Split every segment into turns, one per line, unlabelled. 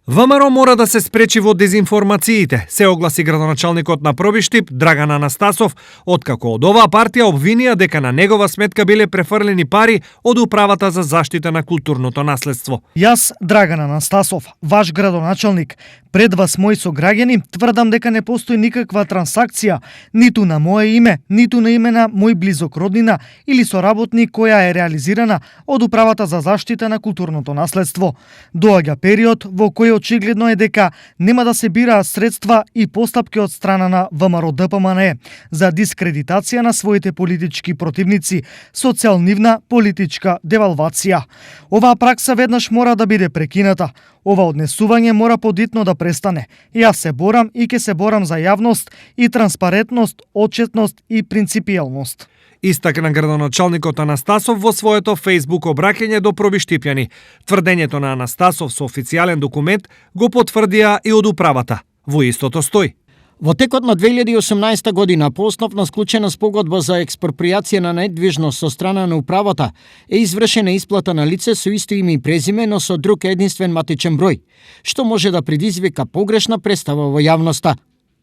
ВМРО мора да се спречи во дезинформациите, се огласи градоначалникот на Пробиштип Драган Анастасов, откако од оваа партија обвинија дека на негова сметка биле префрлени пари од Управата за заштита на културното наследство.
Јас, Драган Анастасов, ваш градоначалник, пред вас мои сограѓани, тврдам дека не постои никаква трансакција, ниту на мое име, ниту на име на мој близок роднина или соработник која е реализирана од Управата за заштита на културното наследство. Доаѓа период во кој очигледно е дека нема да се бираат средства и постапки од страна на ВМРО ДПМНЕ за дискредитација на своите политички противници со цел нивна политичка девалвација. Оваа пракса веднаш мора да биде прекината. Ова однесување мора подитно да престане. Јас се борам и ќе се борам за јавност и транспарентност, отчетност и принципијалност.
Истакна градоначалникот Анастасов во своето Facebook обраќање до пробиштипјани. Тврдењето на Анастасов со официјален документ го потврдија и од управата. Во истото стои.
Во текот на 2018 година, по основ на склучена спогодба за експропријација на недвижност со страна на управата, е извршена исплата на лице со исто име и презиме, но со друг единствен матичен број, што може да предизвика погрешна представа во јавноста.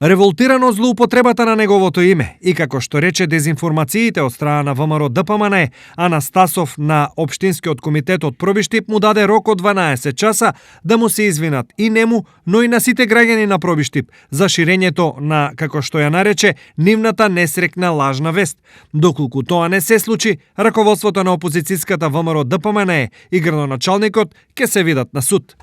Револтирано злоупотребата на неговото име и како што рече дезинформациите од страна на ВМРО ДПМНЕ, Анастасов на Општинскиот комитет од Пробиштип му даде рок од 12 часа да му се извинат и нему, но и на сите граѓани на Пробиштип за ширењето на, како што ја нарече, нивната несрекна лажна вест. Доколку тоа не се случи, раководството на опозицијската ВМРО ДПМНЕ и градоначалникот ќе се видат на суд.